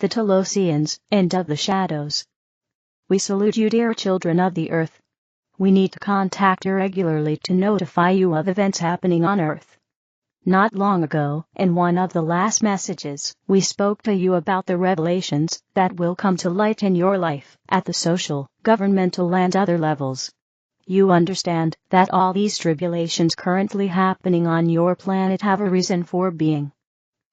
the Telosians, end of the shadows. We salute you, dear children of the earth. We need to contact you regularly to notify you of events happening on Earth. Not long ago, in one of the last messages, we spoke to you about the revelations that will come to light in your life, at the social, governmental and other levels. You understand that all these tribulations currently happening on your planet have a reason for being.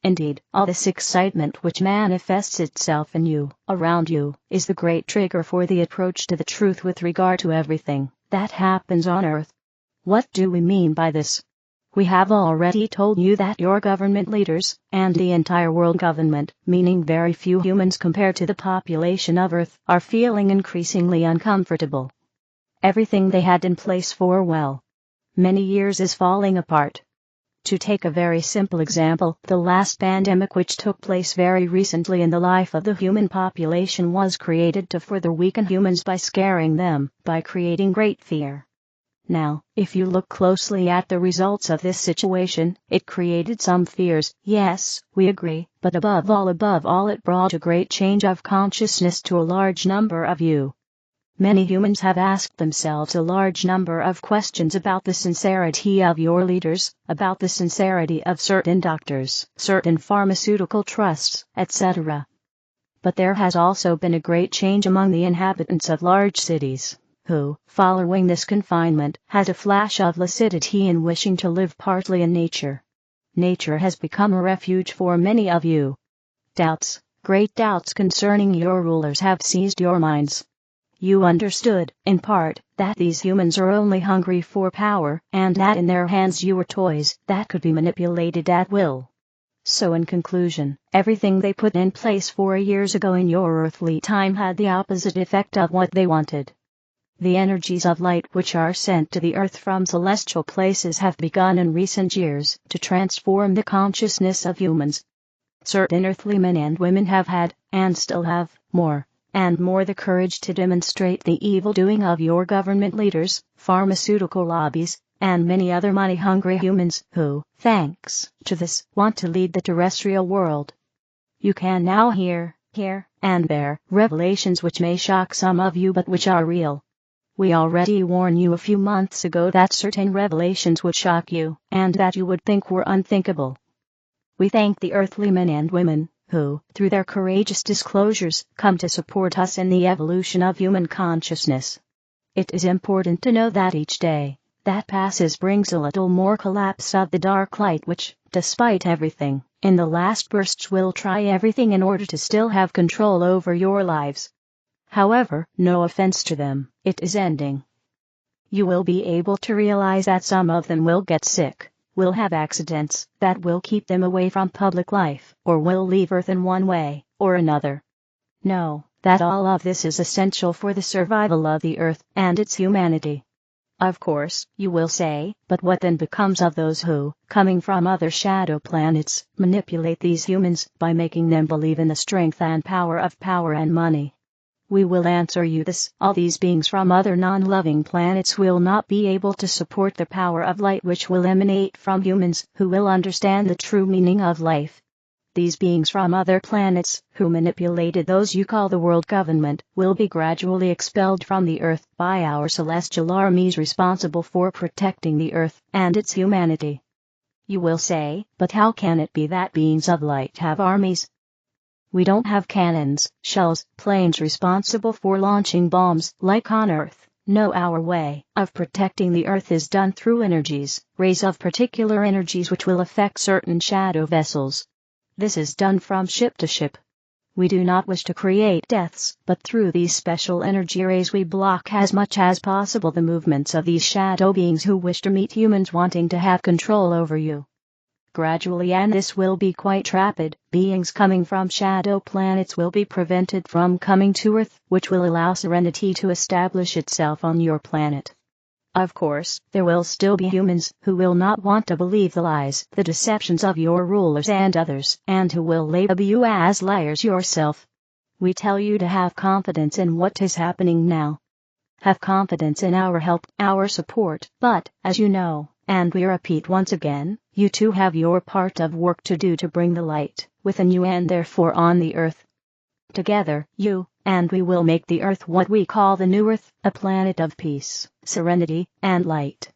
Indeed, all this excitement which manifests itself in you, around you, is the great trigger for the approach to the truth with regard to everything that happens on Earth. What do we mean by this? We have already told you that your government leaders, and the entire world government, meaning very few humans compared to the population of Earth, are feeling increasingly uncomfortable. Everything they had in place for many years is falling apart. To take a very simple example, the last pandemic which took place very recently in the life of the human population was created to further weaken humans by scaring them, by creating great fear. Now, if you look closely at the results of this situation, it created some fears, yes, we agree, but above all it brought a great change of consciousness to a large number of you. Many humans have asked themselves a large number of questions about the sincerity of your leaders, about the sincerity of certain doctors, certain pharmaceutical trusts, etc. But there has also been a great change among the inhabitants of large cities, who, following this confinement, had a flash of lucidity in wishing to live partly in nature. Nature has become a refuge for many of you. Doubts, great doubts concerning your rulers have seized your minds. You understood, in part, that these humans are only hungry for power, and that in their hands you were toys that could be manipulated at will. So in conclusion, everything they put in place 4 years ago in your earthly time had the opposite effect of what they wanted. The energies of light which are sent to the earth from celestial places have begun in recent years to transform the consciousness of humans. Certain earthly men and women have had, and still have, more and more the courage to demonstrate the evil doing of your government leaders, pharmaceutical lobbies, and many other money-hungry humans who, thanks to this, want to lead the terrestrial world. You can now hear, and bear revelations which may shock some of you but which are real. We already warned you a few months ago that certain revelations would shock you, and that you would think were unthinkable. We thank the earthly men and women who, through their courageous disclosures, come to support us in the evolution of human consciousness. It is important to know that each day that passes brings a little more collapse of the dark light which, despite everything, in the last bursts will try everything in order to still have control over your lives. However, no offense to them, it is ending. You will be able to realize that some of them will get sick, will have accidents that will keep them away from public life, or will leave Earth in one way or another. Know that all of this is essential for the survival of the Earth and its humanity. Of course, you will say, but what then becomes of those who, coming from other shadow planets, manipulate these humans by making them believe in the strength and power of power and money? We will answer you this: all these beings from other non-loving planets will not be able to support the power of light which will emanate from humans who will understand the true meaning of life. These beings from other planets, who manipulated those you call the world government, will be gradually expelled from the Earth by our celestial armies responsible for protecting the Earth and its humanity. You will say, but how can it be that beings of light have armies? We don't have cannons, shells, planes responsible for launching bombs like on Earth. No, our way of protecting the Earth is done through energies, rays of particular energies which will affect certain shadow vessels. This is done from ship to ship. We do not wish to create deaths, but through these special energy rays we block as much as possible the movements of these shadow beings who wish to meet humans wanting to have control over you. Gradually, and this will be quite rapid, beings coming from shadow planets will be prevented from coming to Earth, which will allow serenity to establish itself on your planet. Of course, there will still be humans who will not want to believe the lies, the deceptions of your rulers and others, and who will label you as liars yourself. We tell you to have confidence in what is happening now. Have confidence in our help, our support, but, as you know, and we repeat once again, you too have your part of work to do to bring the light within you and therefore on the Earth. Together, you and we will make the Earth what we call the new Earth, a planet of peace, serenity, and light.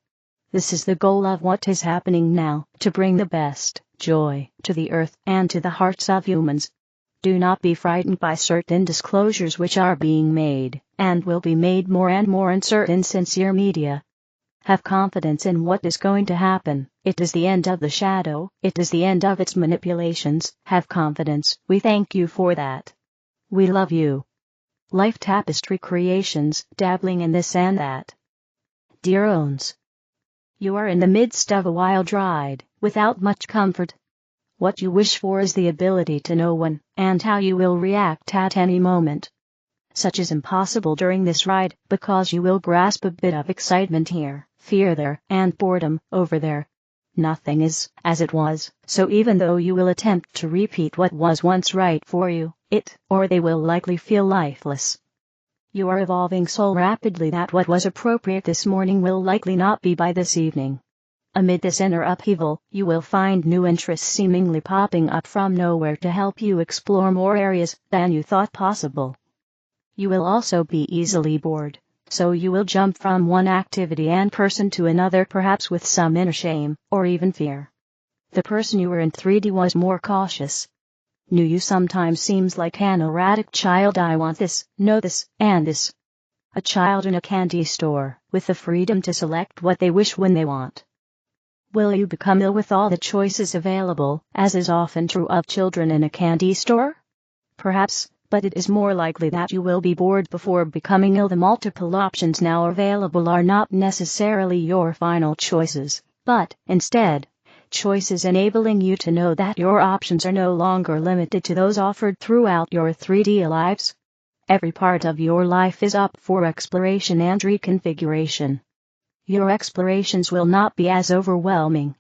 This is the goal of what is happening now, to bring the best joy to the Earth and to the hearts of humans. Do not be frightened by certain disclosures which are being made, and will be made more and more in certain sincere media. Have confidence in what is going to happen. It is the end of the shadow, it is the end of its manipulations. Have confidence. We thank you for that. We love you. Life Tapestry Creations, dabbling in this and that. Dear Owns, you are in the midst of a wild ride, without much comfort. What you wish for is the ability to know when and how you will react at any moment. Such is impossible during this ride, because you will grasp a bit of excitement here, fear there, and boredom over there. Nothing is as it was, so even though you will attempt to repeat what was once right for you, it or they will likely feel lifeless. You are evolving so rapidly that what was appropriate this morning will likely not be by this evening. Amid this inner upheaval, you will find new interests seemingly popping up from nowhere to help you explore more areas than you thought possible. You will also be easily bored, so you will jump from one activity and person to another, perhaps with some inner shame, or even fear. The person you were in 3D was more cautious. New you sometimes seems like an erratic child. I want this, no this, and this. A child in a candy store, with the freedom to select what they wish when they want. Will you become ill with all the choices available, as is often true of children in a candy store? Perhaps, but it is more likely that you will be bored before becoming ill. The multiple options now available are not necessarily your final choices, but, instead, choices enabling you to know that your options are no longer limited to those offered throughout your 3D lives. Every part of your life is up for exploration and reconfiguration. Your explorations will not be as overwhelming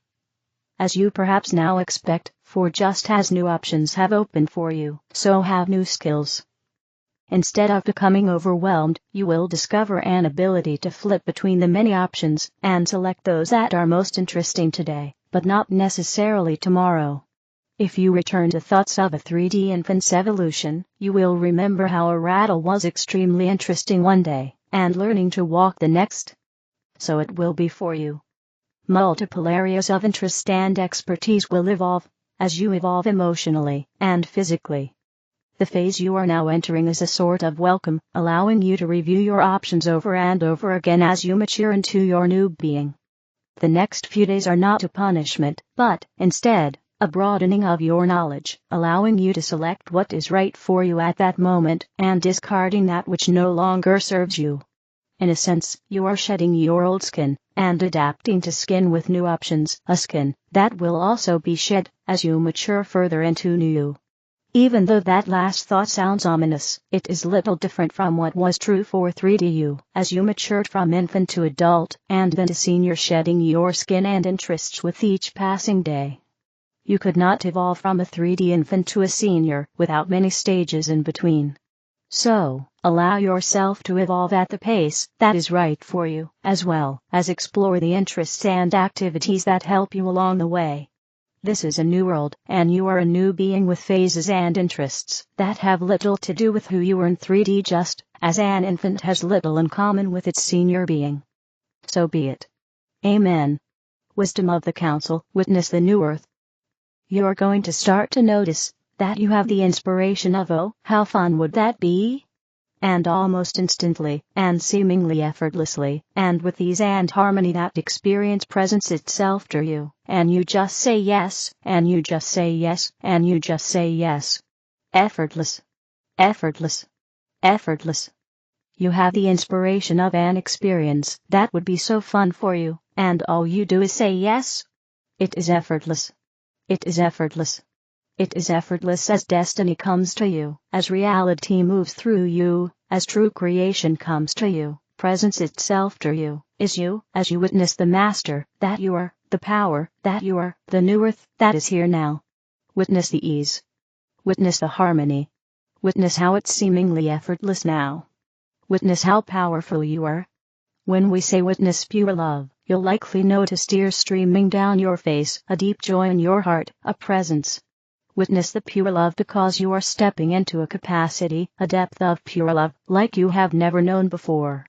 as you perhaps now expect, for just as new options have opened for you, so have new skills. Instead of becoming overwhelmed, you will discover an ability to flip between the many options and select those that are most interesting today, but not necessarily tomorrow. If you return to thoughts of a 3D infant's evolution, you will remember how a rattle was extremely interesting one day, and learning to walk the next. So it will be for you. Multiple areas of interest and expertise will evolve, as you evolve emotionally and physically. The phase you are now entering is a sort of welcome, allowing you to review your options over and over again as you mature into your new being. The next few days are not a punishment, but, instead, a broadening of your knowledge, allowing you to select what is right for you at that moment, and discarding that which no longer serves you. In a sense, you are shedding your old skin, and adapting to skin with new options, a skin that will also be shed as you mature further into new you. Even though that last thought sounds ominous, it is little different from what was true for 3D you, as you matured from infant to adult, and then to senior, shedding your skin and interests with each passing day. You could not evolve from a 3D infant to a senior without many stages in between. So, allow yourself to evolve at the pace that is right for you, as well as explore the interests and activities that help you along the way. This is a new world, and you are a new being with phases and interests that have little to do with who you were in 3D, just as an infant has little in common with its senior being. So be it. Amen. Wisdom of the Council, witness the new earth. You're going to start to notice that you have the inspiration of, oh, how fun would that be? And almost instantly, and seemingly effortlessly, and with ease and harmony, that experience presents itself to you, and you just say yes, and you just say yes, and you just say yes. Effortless. Effortless. Effortless. You have the inspiration of an experience that would be so fun for you, and all you do is say yes. It is effortless. It is effortless. It is effortless as destiny comes to you, as reality moves through you, as true creation comes to you, presents itself to you, is you, as you witness the master that you are, the power that you are, the new earth that is here now. Witness the ease. Witness the harmony. Witness how it's seemingly effortless now. Witness how powerful you are. When we say witness pure love, you'll likely notice tears streaming down your face, a deep joy in your heart, a presence. Witness the pure love, because you are stepping into a capacity, a depth of pure love, like you have never known before.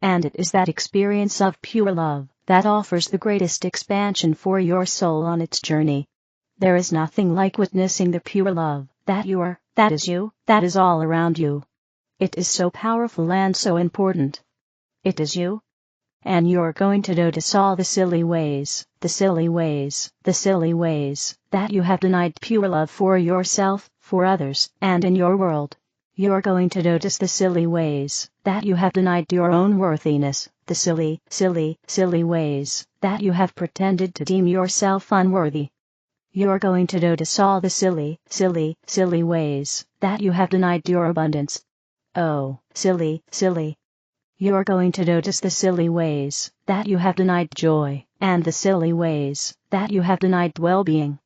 And it is that experience of pure love that offers the greatest expansion for your soul on its journey. There is nothing like witnessing the pure love that you are, that is you, that is all around you. It is so powerful and so important. It is you. And you're going to notice all the silly ways, the silly ways, the silly ways that you have denied pure love for yourself, for others, and in your world. You're going to notice the silly ways that you have denied your own worthiness, the silly, silly, silly ways that you have pretended to deem yourself unworthy. You're going to notice all the silly, silly, silly ways that you have denied your abundance. Oh, silly, silly. You're going to notice the silly ways that you have denied joy, and the silly ways that you have denied well-being.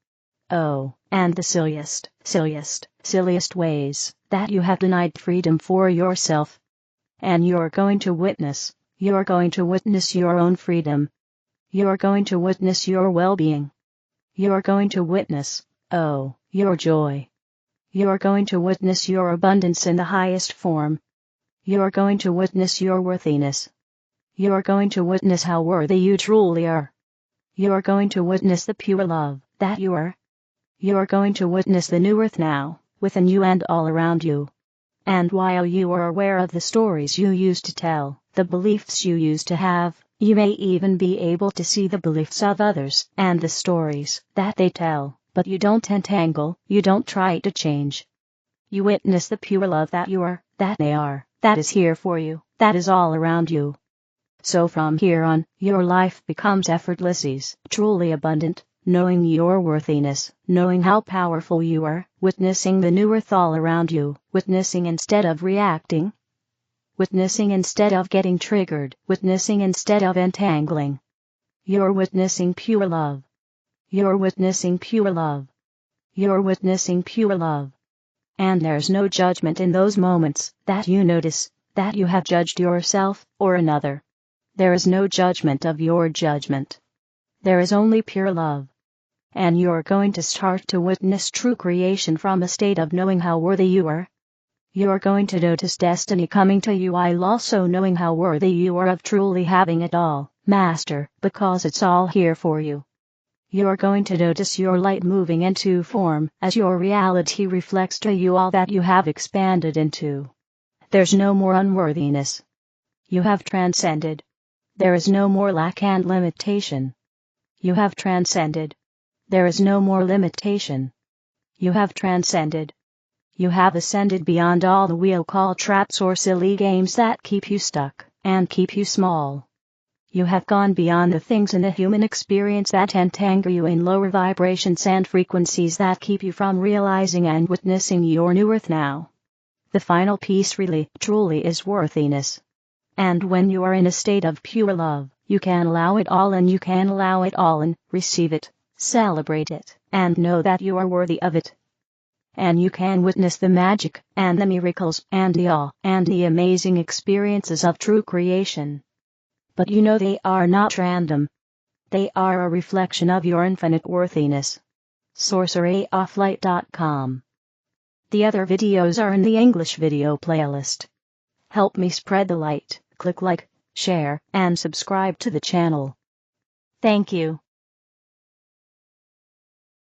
Oh, and the silliest, silliest, silliest ways that you have denied freedom for yourself. And you're going to witness your own freedom. You're going to witness your well-being. You're going to witness, oh, your joy. You're going to witness your abundance in the highest form. You're going to witness your worthiness. You're going to witness how worthy you truly are. You're going to witness the pure love that you are. You're going to witness the new earth now, within you and all around you. And while you are aware of the stories you used to tell, the beliefs you used to have, you may even be able to see the beliefs of others and the stories that they tell, but you don't entangle, you don't try to change. You witness the pure love that you are, that they are, that is here for you, that is all around you. So from here on, your life becomes effortless ease, truly abundant, knowing your worthiness, knowing how powerful you are, witnessing the new earth all around you, witnessing instead of reacting, witnessing instead of getting triggered, witnessing instead of entangling. You're witnessing pure love. You're witnessing pure love. You're witnessing pure love. And there's no judgment in those moments that you notice that you have judged yourself or another. There is no judgment of your judgment. There is only pure love. And you're going to start to witness true creation from a state of knowing how worthy you are. You're going to notice destiny coming to you while also knowing how worthy you are of truly having it all, Master, because it's all here for you. You're going to notice your light moving into form as your reality reflects to you all that you have expanded into. There's no more unworthiness. You have transcended. There is no more lack and limitation. You have transcended. There is no more limitation. You have transcended. You have ascended beyond all the we'll call traps or silly games that keep you stuck and keep you small. You have gone beyond the things in the human experience that entangle you in lower vibrations and frequencies that keep you from realizing and witnessing your new earth now. The final piece really, truly is worthiness. And when you are in a state of pure love, you can allow it all and you can allow it all and receive it, celebrate it, and know that you are worthy of it. And you can witness the magic and the miracles and the awe and the amazing experiences of true creation. But you know they are not random. They are a reflection of your infinite worthiness. sorceryofflight.com. The other videos are in the English video playlist. Help me spread the light, click like, share, and subscribe to the channel. Thank you.